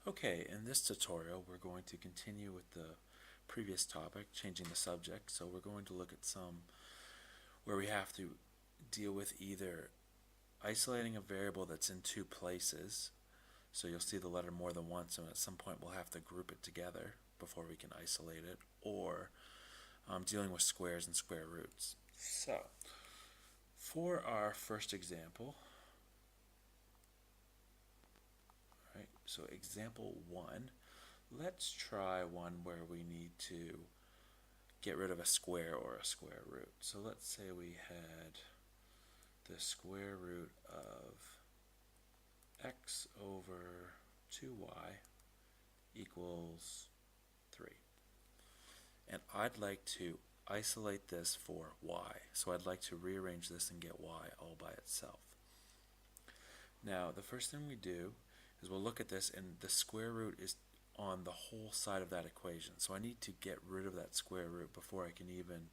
Okay, in this tutorial we're going to continue with the previous topic, changing the subject. So we're going to look at some where we have to deal with either isolating a variable that's in two places, so you'll see the letter more than once and at some point we'll have to group it together before we can isolate it, or dealing with squares and square roots. So for our first example, right, so example 1, let's try one where we need to get rid of a square or a square root. So let's say we had the square root of x over 2y equals 3. And I'd like to isolate this for y. So I'd like to rearrange this and get y all by itself. Now the first thing we do is we'll look at this, and the square root is on the whole side of that equation. So I need to get rid of that square root before I can even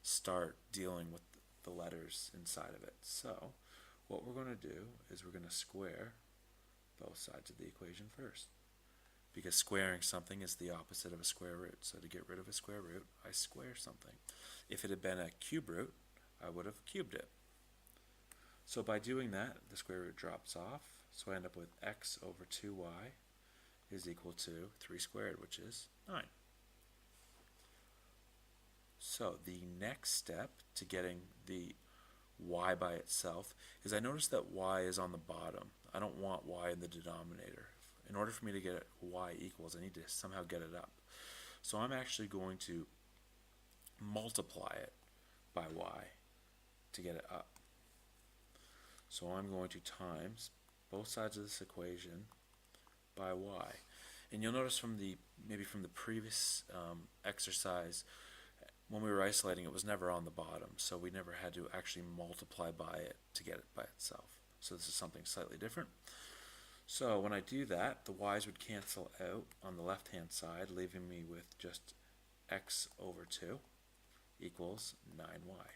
start dealing with the letters inside of it. So what we're going to do is we're going to square both sides of the equation first, because squaring something is the opposite of a square root. So to get rid of a square root, I square something. If it had been a cube root, I would have cubed it. So by doing that, the square root drops off, so I end up with x over 2y is equal to 3 squared, which is 9. So the next step to getting the y by itself is I notice that y is on the bottom. I don't want y in the denominator. In order for me to get y equals, I need to somehow get it up. So I'm actually going to multiply it by y to get it up. So I'm going to times both sides of this equation by y. And you'll notice from the previous exercise, when we were isolating, it was never on the bottom, so we never had to actually multiply by it to get it by itself. So this is something slightly different. So when I do that, the y's would cancel out on the left hand side, leaving me with just x over 2 equals 9y.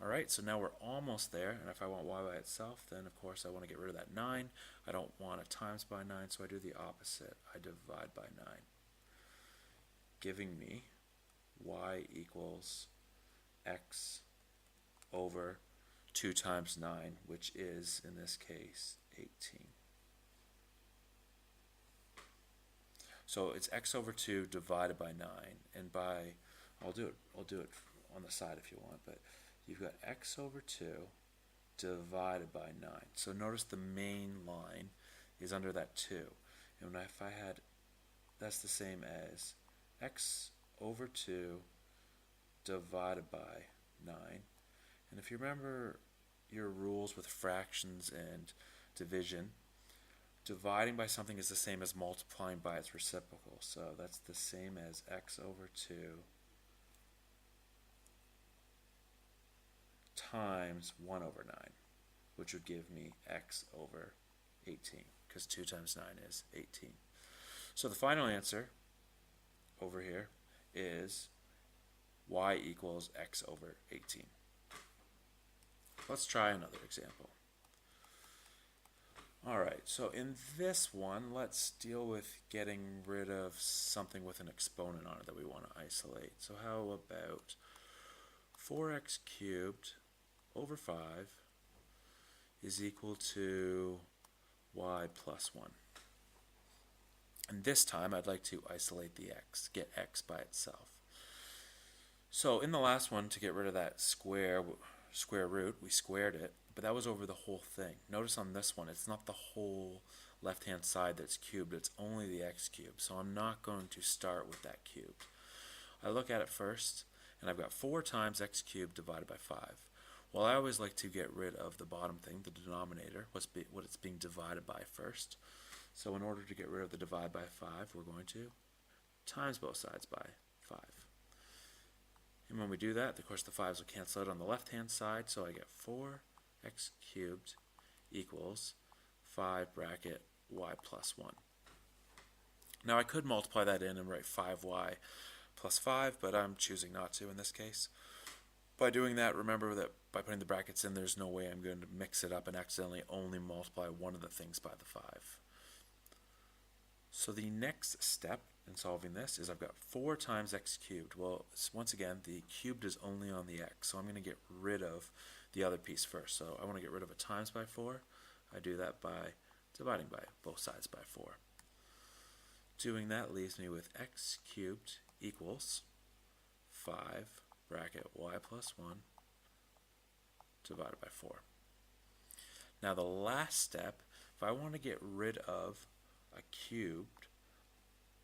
Alright, so now we're almost there, and if I want y by itself, then of course I want to get rid of that 9. I don't want to times by 9, so I do the opposite. I divide by 9, giving me y equals x over 2 times 9, which is, in this case, 18. So it's x over 2 divided by 9, and by, I'll do it on the side if you want, but you've got x over 2 divided by 9. So notice the main line is under that 2. And if I had, that's the same as x over 2 divided by 9. And if you remember your rules with fractions and division, dividing by something is the same as multiplying by its reciprocal. So that's the same as x over 2 times 1 over 9, which would give me x over 18, because 2 times 9 is 18. So the final answer over here is y equals x over 18. Let's try another example. Alright, so in this one, let's deal with getting rid of something with an exponent on it that we want to isolate. So how about 4x cubed over 5 is equal to y plus 1. And this time I'd like to isolate the x, get x by itself. So in the last one, to get rid of that square root, we squared it, but that was over the whole thing. Notice on this one, it's not the whole left-hand side that's cubed, it's only the x cubed. So I'm not going to start with that cubed. I look at it first, and I've got 4 times x cubed divided by 5. Well, I always like to get rid of the bottom thing, the denominator, what it's being divided by first. So in order to get rid of the divide by 5, we're going to times both sides by 5. And when we do that, of course, the 5's will cancel out on the left-hand side, so I get 4x cubed equals 5 bracket y plus 1. Now I could multiply that in and write 5y plus 5, but I'm choosing not to in this case. By doing that, remember that by putting the brackets in, there's no way I'm going to mix it up and accidentally only multiply one of the things by the 5. So the next step in solving this is I've got 4 times x cubed. Well, once again, the cubed is only on the x, so I'm going to get rid of the other piece first. So I want to get rid of a times by 4. I do that by dividing by both sides by 4. Doing that leaves me with x cubed equals 5 bracket y plus 1 divided by 4. Now the last step, if I want to get rid of a cubed,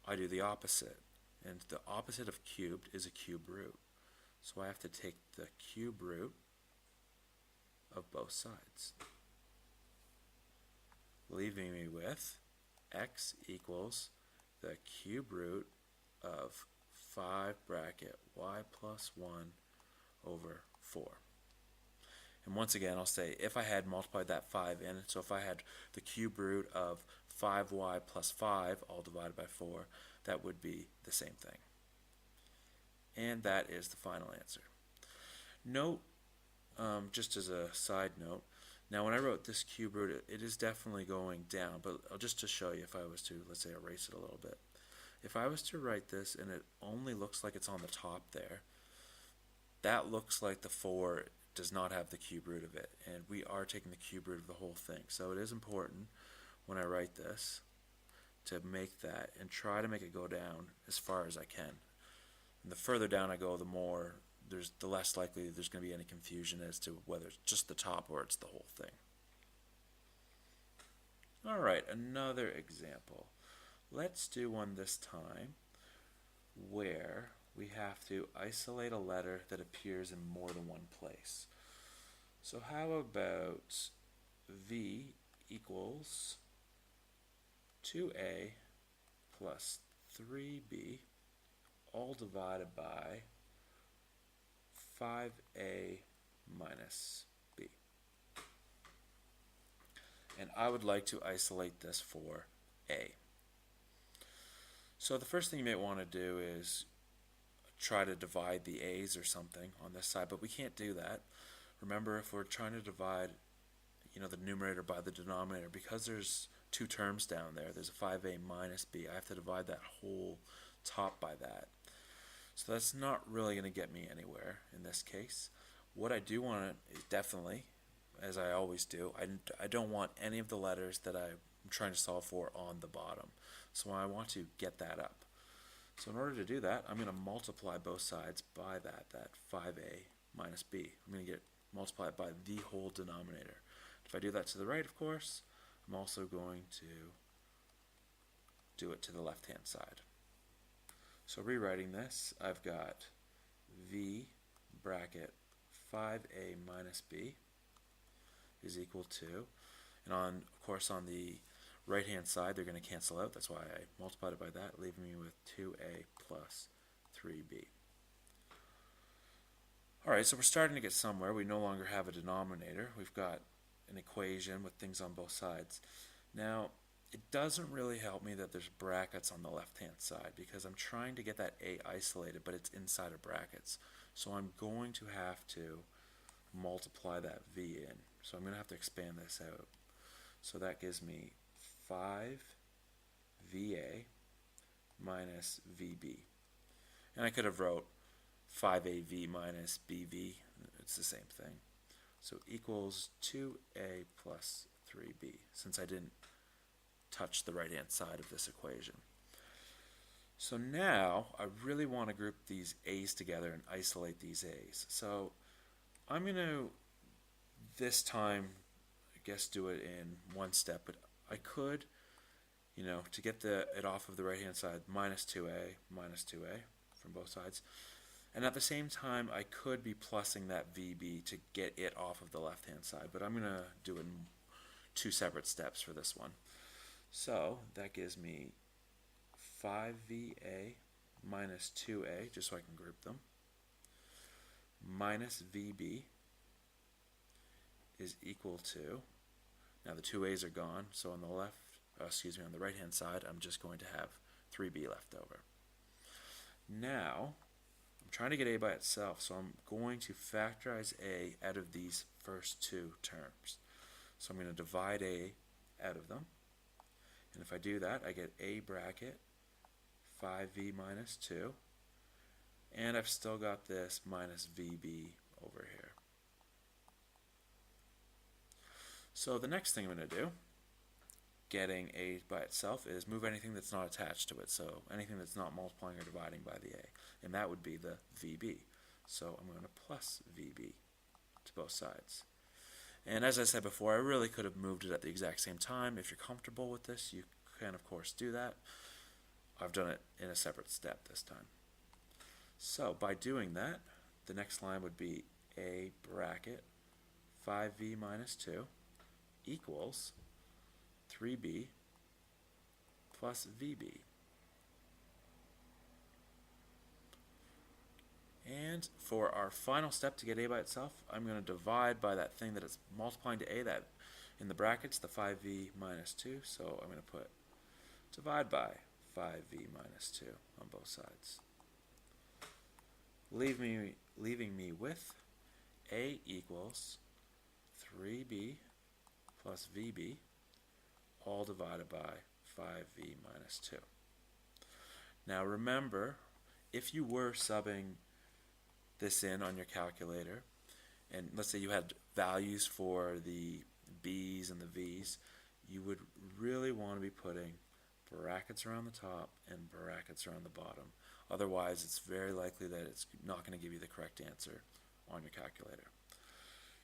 I do the opposite. And the opposite of cubed is a cube root. So I have to take the cube root of both sides, leaving me with x equals the cube root of 5 bracket y plus 1 over 4. And once again, I'll say if I had multiplied that 5 in, so if I had the cube root of 5y plus 5 all divided by 4, that would be the same thing. And that is the final answer. Note, just as a side note, now when I wrote this cube root, it is definitely going down, but just to show you, if I was to, let's say, erase it a little bit. If I was to write this and it only looks like it's on the top there, that looks like the 4 does not have the cube root of it, and we are taking the cube root of the whole thing. So it is important when I write this to make that and try to make it go down as far as I can. And the further down I go, the less likely there's going to be any confusion as to whether it's just the top or it's the whole thing. Alright, another example. Let's do one this time where we have to isolate a letter that appears in more than one place. So how about v equals 2a plus 3b all divided by 5a minus b. And I would like to isolate this for a. So the first thing you may want to do is try to divide the a's or something on this side, but we can't do that. Remember, if we're trying to divide the numerator by the denominator, because there's 2 terms down there, there's a 5a minus b, I have to divide that whole top by that. So that's not really going to get me anywhere in this case. What I do want is definitely, as I always do, I don't want any of the letters that I'm trying to solve for on the bottom. So I want to get that up. So in order to do that, I'm going to multiply both sides by that 5a minus b. I'm going to get multiplied by the whole denominator. If I do that to the right, of course, I'm also going to do it to the left-hand side. So rewriting this, I've got v bracket 5a minus b is equal to, and of course on the right-hand side they're going to cancel out. That's why I multiplied it by that, leaving me with 2a plus 3b. Alright, so we're starting to get somewhere. We no longer have a denominator. We've got an equation with things on both sides. Now, it doesn't really help me that there's brackets on the left-hand side because I'm trying to get that a isolated, but it's inside of brackets. So I'm going to have to multiply that v in. So I'm going to have to expand this out. So that gives me 5va minus vb. And I could have wrote 5av minus bv. It's the same thing. So equals 2a plus 3b, since I didn't touch the right-hand side of this equation. So now I really want to group these a's together and isolate these a's. So I'm going to, this time, I guess do it in one step, but I could, to get it off of the right-hand side, minus 2a from both sides. And at the same time, I could be plussing that VB to get it off of the left-hand side, but I'm going to do it in 2 separate steps for this one. So that gives me 5VA minus 2A, just so I can group them, minus VB is equal to, now the 2A's are gone, so on the on the right-hand side, I'm just going to have 3B left over. Now, I'm trying to get A by itself, so I'm going to factorize A out of these first 2 terms. So I'm going to divide A out of them, And if I do that, I get a bracket 5v minus 2. And I've still got this minus vb over here. So the next thing I'm going to do, getting a by itself, is move anything that's not attached to it. So anything that's not multiplying or dividing by the a. And that would be the vb. So I'm going to plus vb to both sides. And as I said before, I really could have moved it at the exact same time. If you're comfortable with this, you can of course do that. I've done it in a separate step this time. So by doing that, the next line would be a bracket 5v minus 2 equals 3b plus vb. And for our final step to get a by itself, I'm going to divide by that thing that it's multiplying to a, that in the brackets, the 5v minus 2. So I'm going to put divide by 5v minus 2 on both sides. Leaving me with a equals 3b plus vb, all divided by 5v minus 2. Now remember, if you were subbing this in on your calculator, and let's say you had values for the b's and the v's, you would really want to be putting brackets around the top and brackets around the bottom. Otherwise, it's very likely that it's not going to give you the correct answer on your calculator.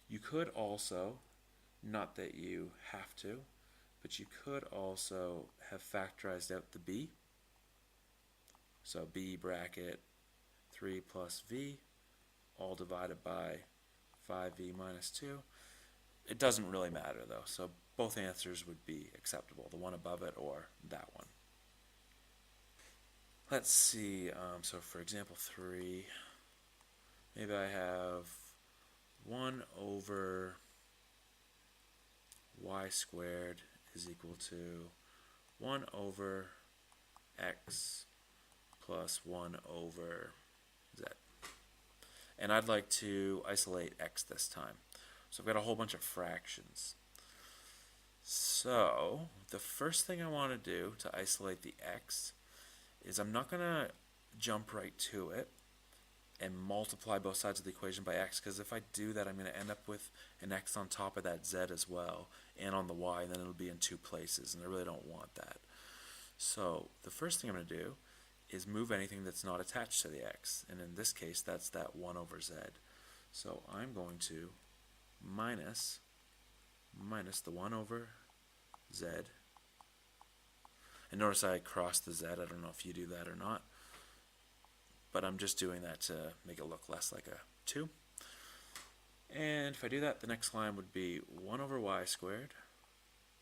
You could also, not that you have to, but you could also have factorized out the b. So b bracket 3 plus v, all divided by 5v minus 2. It doesn't really matter though, so both answers would be acceptable, the one above it or that one. Let's see, so for example 3, maybe I have 1 over y squared is equal to 1 over x plus 1 over z. And I'd like to isolate x this time. So I've got a whole bunch of fractions. So the first thing I want to do to isolate the x is I'm not going to jump right to it and multiply both sides of the equation by x, because if I do that, I'm going to end up with an x on top of that z as well, and on the y, and then it'll be in two places, and I really don't want that. So the first thing I'm going to do is move anything that's not attached to the x, and in this case, that's that 1 over z. So I'm going to minus the 1 over z, and notice I crossed the z. I don't know if you do that or not, but I'm just doing that to make it look less like a 2. And if I do that, the next line would be 1 over y squared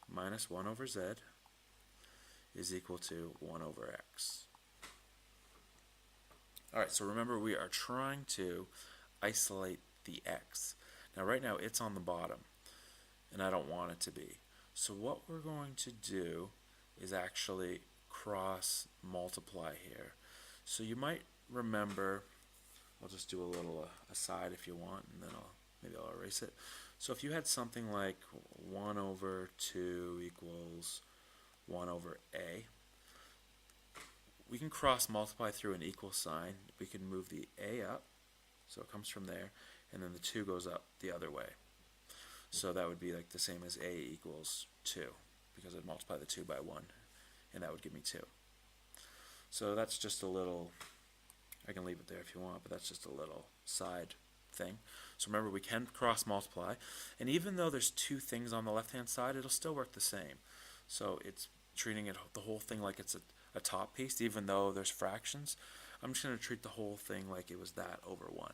minus 1 over z is equal to 1 over x. Alright, so remember we are trying to isolate the x. Now right now it's on the bottom, and I don't want it to be. So what we're going to do is actually cross multiply here. So you might remember, I'll just do a little aside if you want, and then maybe I'll erase it. So if you had something like 1 over 2 equals 1 over a, we can cross multiply through an equal sign. We can move the a up, so it comes from there, and then the 2 goes up the other way. So that would be like the same as a equals 2, because I'd multiply the 2 by 1, and that would give me 2. So that's just a little, I can leave it there if you want, but that's just a little side thing. So remember, we can cross multiply, and even though there's two things on the left hand side, it'll still work the same. So it's treating it, the whole thing, like it's a top piece, even though there's fractions. I'm just going to treat the whole thing like it was that over 1.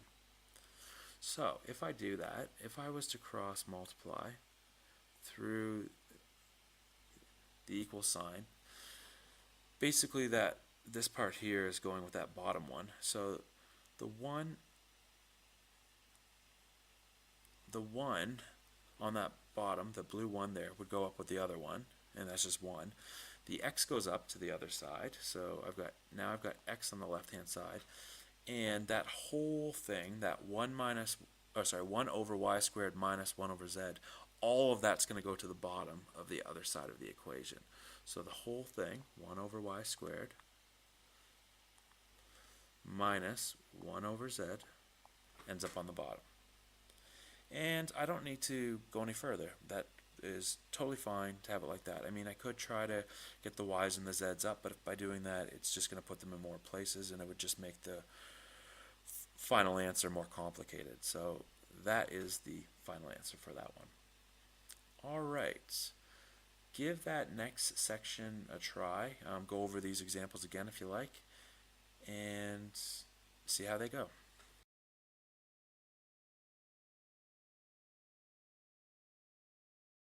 So if I do that, if I was to cross multiply through the equal sign, basically that this part here is going with that bottom one. So the 1 on that bottom, the blue 1 there, would go up with the other one, and that's just 1. The x goes up to the other side, so now I've got x on the left hand side, and that whole thing, that 1 over y squared minus 1 over z, all of that's going to go to the bottom of the other side of the equation. So the whole thing, 1 over y squared, minus 1 over z, ends up on the bottom. And I don't need to go any further. That is totally fine to have it like that. I mean, I could try to get the y's and the z's up, but by doing that, it's just going to put them in more places, and it would just make the final answer more complicated. So that is the final answer for that one. All right. Give that next section a try. Go over these examples again if you like, and see how they go.